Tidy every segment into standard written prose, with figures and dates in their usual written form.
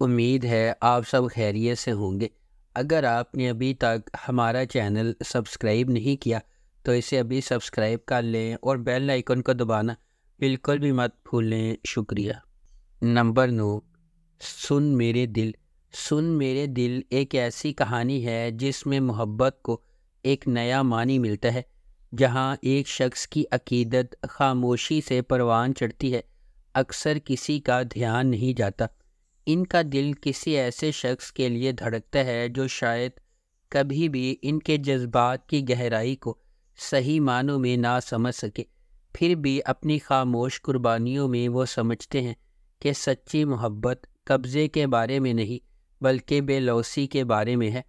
امید ہے آپ سب خیریت سے ہوں گے۔ اگر آپ نے ابھی تک ہمارا چینل سبسکرائب نہیں کیا تو اسے ابھی سبسکرائب کر لیں اور بیل آئیکن کو دبانا بالکل بھی مت بھولیں۔ شکریہ۔ نمبر 9، سن میرے دل۔ سن میرے دل ایک ایسی کہانی ہے جس میں محبت کو ایک نیا معنی ملتا ہے، جہاں ایک شخص کی عقیدت خاموشی سے پروان چڑھتی ہے، اکثر کسی کا دھیان نہیں جاتا۔ ان کا دل کسی ایسے شخص کے لیے دھڑکتا ہے جو شاید کبھی بھی ان کے جذبات کی گہرائی کو صحیح معنوں میں نہ سمجھ سکے، پھر بھی اپنی خاموش قربانیوں میں وہ سمجھتے ہیں کہ سچی محبت قبضے کے بارے میں نہیں بلکہ بے لوثی کے بارے میں ہے۔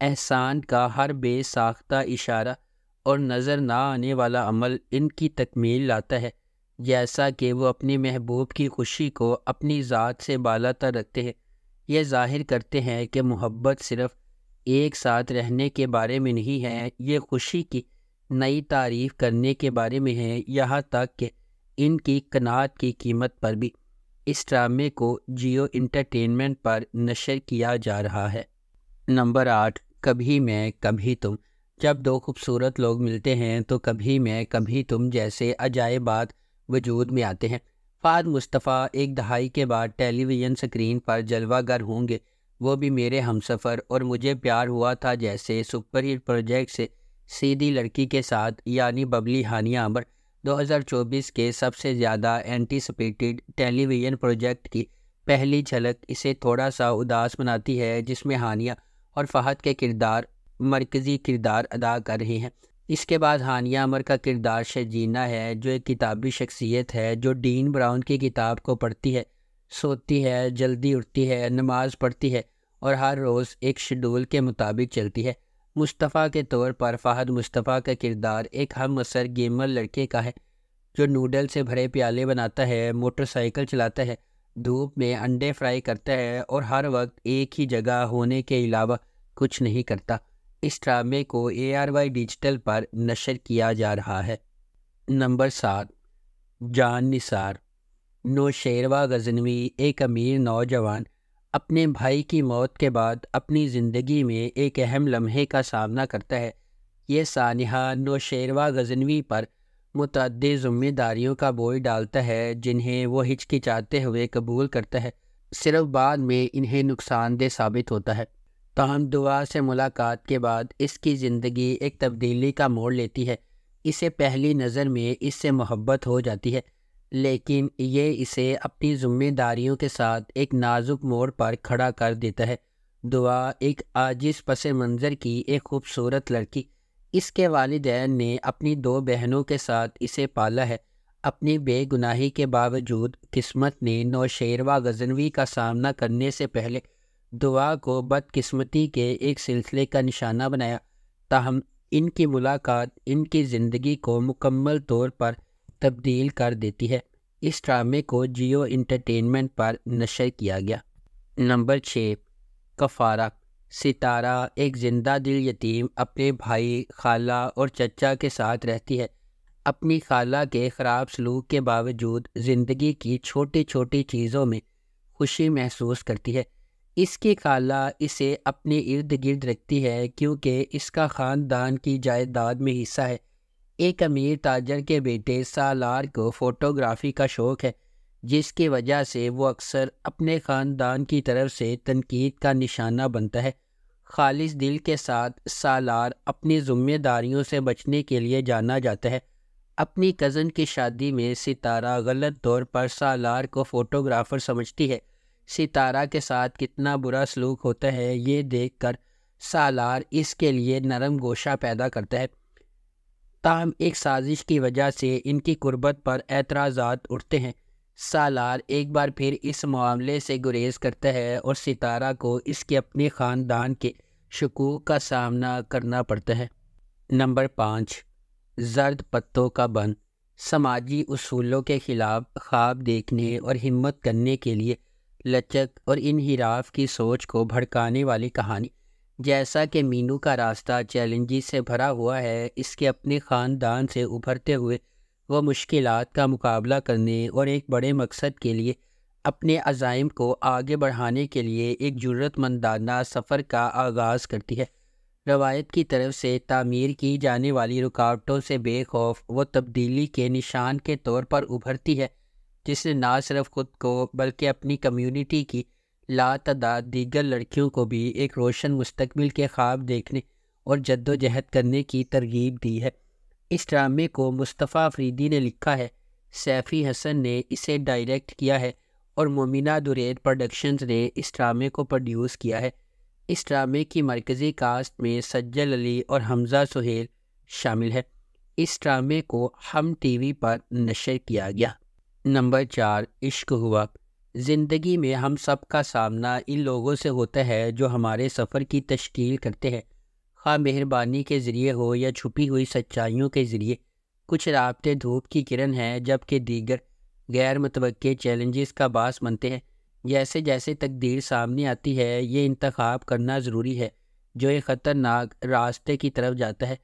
احسان کا ہر بے ساختہ اشارہ اور نظر نہ آنے والا عمل ان کی تکمیل لاتا ہے، جیسا کہ وہ اپنے محبوب کی خوشی کو اپنی ذات سے بالاتر رکھتے ہیں۔ یہ ظاہر کرتے ہیں کہ محبت صرف ایک ساتھ رہنے کے بارے میں نہیں ہے، یہ خوشی کی نئی تعریف کرنے کے بارے میں ہے، یہاں تک کہ ان کی قناعت کی قیمت پر بھی۔ اس ڈرامے کو جیو انٹرٹینمنٹ پر نشر کیا جا رہا ہے۔ نمبر 8، کبھی میں کبھی تم۔ جب دو خوبصورت لوگ ملتے ہیں تو کبھی میں کبھی تم جیسے عجائبات وجود میں آتے ہیں۔ فہد مصطفیٰ ایک دہائی کے بعد ٹیلی ویژن سکرین پر جلوہ گر ہوں گے، وہ بھی میرے ہمسفر اور مجھے پیار ہوا تھا جیسے سپر ہٹ پروجیکٹ سے سیدھی لڑکی کے ساتھ، یعنی ببلی ہانیہ عامر 2024 کے سب سے زیادہ اینٹیسپیٹڈ ٹیلی ویژن پروجیکٹ کی پہلی جھلک اسے تھوڑا سا اداس بناتی ہے، جس میں ہانیہ اور فہد کے کردار مرکزی کردار ادا کر رہے ہیں۔ اس کے بعد ہانیہ عامر کا کردار شجینہ ہے، جو ایک کتابی شخصیت ہے جو ڈین براؤن کی کتاب کو پڑھتی ہے، سوتی ہے، جلدی اٹھتی ہے، نماز پڑھتی ہے اور ہر روز ایک شیڈول کے مطابق چلتی ہے۔ مصطفیٰ کے طور پر فہد مصطفیٰ کا کردار ایک ہم عصر گیمر لڑکے کا ہے جو نوڈل سے بھرے پیالے بناتا ہے، موٹر سائیکل چلاتا ہے، دھوپ میں انڈے فرائی کرتا ہے اور ہر وقت ایک ہی جگہ ہونے کے علاوہ کچھ نہیں کرتا۔ اس ڈرامے کو ARY ڈیجیٹل پر نشر کیا جا رہا ہے۔ نمبر 7، جان نثار۔ نوشیروہ غزنوی ایک امیر نوجوان اپنے بھائی کی موت کے بعد اپنی زندگی میں ایک اہم لمحے کا سامنا کرتا ہے۔ یہ سانحہ نوشیروہ غزنوی پر متعدد ذمہ داریوں کا بوجھ ڈالتا ہے جنہیں وہ ہچکچاتے ہوئے قبول کرتا ہے، صرف بعد میں انہیں نقصان دہ ثابت ہوتا ہے۔ تاہم دعا سے ملاقات کے بعد اس کی زندگی ایک تبدیلی کا موڑ لیتی ہے۔ اسے پہلی نظر میں اس سے محبت ہو جاتی ہے، لیکن یہ اسے اپنی ذمہ داریوں کے ساتھ ایک نازک موڑ پر کھڑا کر دیتا ہے۔ دعا ایک عاجز پس منظر کی ایک خوبصورت لڑکی، اس کے والدین نے اپنی 2 بہنوں کے ساتھ اسے پالا ہے۔ اپنی بے گناہی کے باوجود قسمت نے نوشیروہ غزنوی کا سامنا کرنے سے پہلے دعا کو بدقسمتی کے ایک سلسلے کا نشانہ بنایا، تاہم ان کی ملاقات ان کی زندگی کو مکمل طور پر تبدیل کر دیتی ہے۔ اس ڈرامے کو جیو انٹرٹینمنٹ پر نشر کیا گیا۔ نمبر 6، کفارہ۔ ستارہ ایک زندہ دل یتیم اپنے بھائی، خالہ اور چچا کے ساتھ رہتی ہے۔ اپنی خالہ کے خراب سلوک کے باوجود زندگی کی چھوٹی چھوٹی چیزوں میں خوشی محسوس کرتی ہے۔ اس کی خالہ اسے اپنے ارد گرد رکھتی ہے کیونکہ اس کا خاندان کی جائیداد میں حصہ ہے۔ ایک امیر تاجر کے بیٹے سالار کو فوٹوگرافی کا شوق ہے، جس کی وجہ سے وہ اکثر اپنے خاندان کی طرف سے تنقید کا نشانہ بنتا ہے۔ خالص دل کے ساتھ سالار اپنی ذمہ داریوں سے بچنے کے لیے جانا جاتا ہے۔ اپنی کزن کی شادی میں ستارہ غلط طور پر سالار کو فوٹوگرافر سمجھتی ہے۔ ستارہ کے ساتھ کتنا برا سلوک ہوتا ہے یہ دیکھ کر سالار اس کے لیے نرم گوشہ پیدا کرتا ہے، تاہم ایک سازش کی وجہ سے ان کی قربت پر اعتراضات اٹھتے ہیں۔ سالار ایک بار پھر اس معاملے سے گریز کرتا ہے اور ستارہ کو اس کے اپنے خاندان کے شکوک کا سامنا کرنا پڑتا ہے۔ نمبر 5، زرد پتوں کا بن۔ سماجی اصولوں کے خلاف خواب دیکھنے اور ہمت کرنے کے لیے لچک اور انحراف کی سوچ کو بھڑکانے والی کہانی۔ جیسا کہ مینو کا راستہ چیلنجز سے بھرا ہوا ہے، اس کے اپنے خاندان سے ابھرتے ہوئے وہ مشکلات کا مقابلہ کرنے اور ایک بڑے مقصد کے لیے اپنے عزائم کو آگے بڑھانے کے لیے ایک جرأت مندانہ سفر کا آغاز کرتی ہے۔ روایت کی طرف سے تعمیر کی جانے والی رکاوٹوں سے بے خوف وہ تبدیلی کے نشان کے طور پر ابھرتی ہے، جس نے نہ صرف خود کو بلکہ اپنی کمیونٹی کی لاتعداد دیگر لڑکیوں کو بھی ایک روشن مستقبل کے خواب دیکھنے اور جد و جہد کرنے کی ترغیب دی ہے۔ اس ڈرامے کو مصطفیٰ افریدی نے لکھا ہے، سیفی حسن نے اسے ڈائریکٹ کیا ہے اور مومنہ درید پروڈکشنز نے اس ڈرامے کو پروڈیوس کیا ہے۔ اس ڈرامے کی مرکزی کاسٹ میں سجل علی اور حمزہ سہیل شامل ہے۔ اس ڈرامے کو ہم ٹی وی پر نشر کیا گیا۔ نمبر 4، عشق ہوا۔ زندگی میں ہم سب کا سامنا ان لوگوں سے ہوتا ہے جو ہمارے سفر کی تشکیل کرتے ہیں، خواہ مہربانی کے ذریعے ہو یا چھپی ہوئی سچائیوں کے ذریعے۔ کچھ رابطے دھوپ کی کرن ہیں، جبکہ دیگر غیر متوقع چیلنجز کا باعث بنتے ہیں۔ جیسے جیسے تقدیر سامنے آتی ہے، یہ انتخاب کرنا ضروری ہے جو ایک خطرناک راستے کی طرف جاتا ہے۔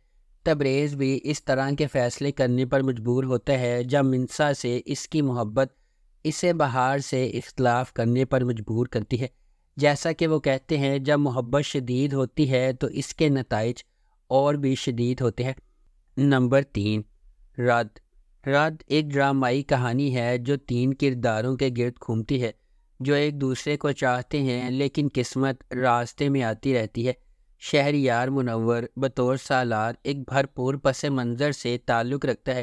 تبریز بھی اس طرح کے فیصلے کرنے پر مجبور ہوتا ہے جب منسا سے اس کی محبت اسے بہار سے اختلاف کرنے پر مجبور کرتی ہے۔ جیسا کہ وہ کہتے ہیں، جب محبت شدید ہوتی ہے تو اس کے نتائج اور بھی شدید ہوتے ہیں۔ نمبر 3، رد۔ رد ایک ڈرامائی کہانی ہے جو 3 کرداروں کے گرد گھومتی ہے جو ایک دوسرے کو چاہتے ہیں لیکن قسمت راستے میں آتی رہتی ہے۔ شہریار منور بطور سالار ایک بھرپور پس منظر سے تعلق رکھتا ہے،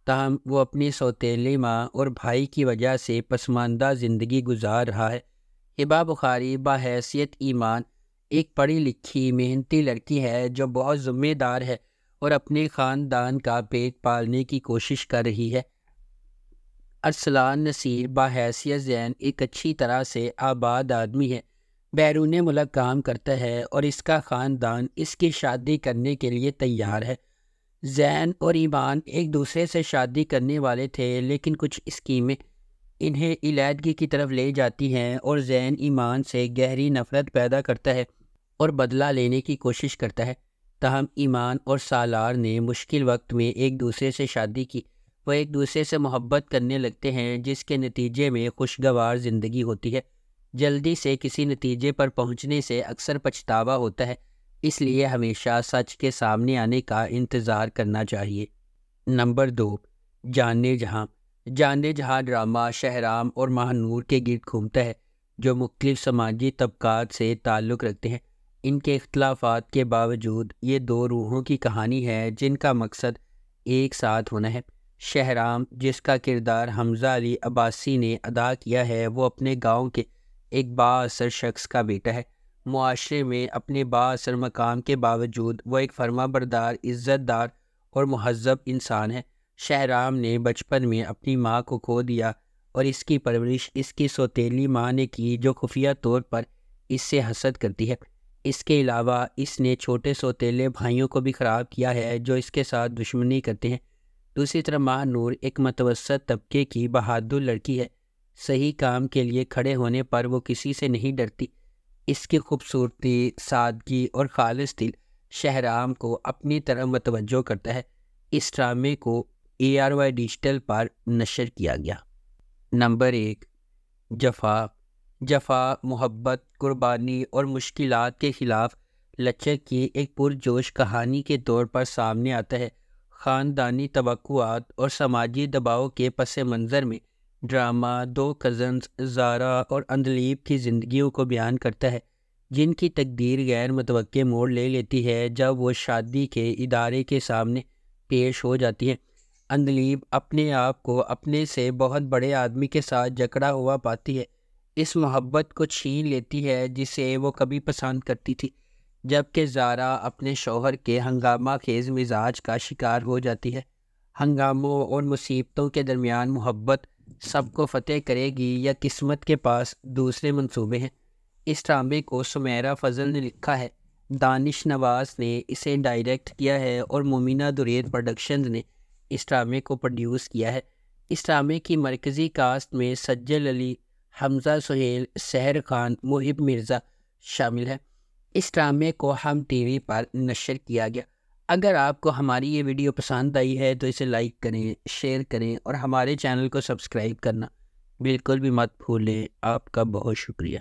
تاہم وہ اپنی سوتیلی ماں اور بھائی کی وجہ سے پسماندہ زندگی گزار رہا ہے۔ ہبہ بخاری بحیثیت ایمان ایک پڑھی لکھی محنتی لڑکی ہے جو بہت ذمہ دار ہے اور اپنے خاندان کا پیٹ پالنے کی کوشش کر رہی ہے۔ ارسلان نصیر بحیثیت زین ایک اچھی طرح سے آباد آدمی ہے، بیرون ملک کام کرتا ہے اور اس کا خاندان اس کی شادی کرنے کے لیے تیار ہے۔ زین اور ایمان ایک دوسرے سے شادی کرنے والے تھے، لیکن کچھ اسکیمیں انہیں علیحدگی کی طرف لے جاتی ہیں اور زین ایمان سے گہری نفرت پیدا کرتا ہے اور بدلہ لینے کی کوشش کرتا ہے۔ تاہم ایمان اور سالار نے مشکل وقت میں ایک دوسرے سے شادی کی۔ وہ ایک دوسرے سے محبت کرنے لگتے ہیں، جس کے نتیجے میں خوشگوار زندگی ہوتی ہے۔ جلدی سے کسی نتیجے پر پہنچنے سے اکثر پچھتاوا ہوتا ہے، اس لیے ہمیشہ سچ کے سامنے آنے کا انتظار کرنا چاہیے۔ نمبر 2، جانے جہاں۔ جانے جہاں ڈرامہ شہرام اور ماہ نور کے گرد گھومتا ہے، جو مختلف سماجی طبقات سے تعلق رکھتے ہیں۔ ان کے اختلافات کے باوجود یہ 2 روحوں کی کہانی ہے جن کا مقصد ایک ساتھ ہونا ہے۔ شہرام، جس کا کردار حمزہ علی عباسی نے ادا کیا ہے، وہ اپنے گاؤں کے ایک بااثر شخص کا بیٹا ہے۔ معاشرے میں اپنے بااثر مقام کے باوجود وہ ایک فرما بردار، عزت دار اور مہذب انسان ہے۔ شہرام نے بچپن میں اپنی ماں کو کھو دیا اور اس کی پرورش اس کی سوتیلی ماں نے کی، جو خفیہ طور پر اس سے حسد کرتی ہے۔ اس کے علاوہ اس نے چھوٹے سوتیلے بھائیوں کو بھی خراب کیا ہے جو اس کے ساتھ دشمنی کرتے ہیں۔ دوسری طرف ماہ نور ایک متوسط طبقے کی بہادر لڑکی ہے۔ صحیح کام کے لیے کھڑے ہونے پر وہ کسی سے نہیں ڈرتی۔ اس کی خوبصورتی، سادگی اور خالص دل شہرام کو اپنی طرف متوجہ کرتا ہے۔ اس ڈرامے کو ARY ڈیجیٹل پر نشر کیا گیا۔ نمبر 1، جفا۔ جفا محبت، قربانی اور مشکلات کے خلاف لچک کی ایک پرجوش کہانی کے طور پر سامنے آتا ہے۔ خاندانی توقعات اور سماجی دباؤ کے پس منظر میں ڈرامہ 2 کزنز زارا اور اندلیب کی زندگیوں کو بیان کرتا ہے، جن کی تقدیر غیر متوقع موڑ لے لیتی ہے جب وہ شادی کے ادارے کے سامنے پیش ہو جاتی ہیں۔ اندلیب اپنے آپ کو اپنے سے بہت بڑے آدمی کے ساتھ جکڑا ہوا پاتی ہے، اس محبت کو چھین لیتی ہے جسے وہ کبھی پسند کرتی تھی، جبکہ زارا اپنے شوہر کے ہنگامہ خیز مزاج کا شکار ہو جاتی ہے۔ ہنگاموں اور مصیبتوں کے درمیان محبت سب کو فتح کرے گی یا قسمت کے پاس دوسرے منصوبے ہیں؟ اس ڈرامے کو سمیرہ فضل نے لکھا ہے، دانش نواز نے اسے ڈائریکٹ کیا ہے اور مومنہ درید پروڈکشنز نے اس ڈرامے کو پروڈیوس کیا ہے۔ اس ڈرامے کی مرکزی کاسٹ میں سجل علی، حمزہ سہیل، سحر خان، محب مرزا شامل ہے۔ اس ڈرامے کو ہم ٹی وی پر نشر کیا گیا۔ اگر آپ کو ہماری یہ ویڈیو پسند آئی ہے تو اسے لائک کریں، شیئر کریں اور ہمارے چینل کو سبسکرائب کرنا بالکل بھی مت بھولیں۔ آپ کا بہت شکریہ۔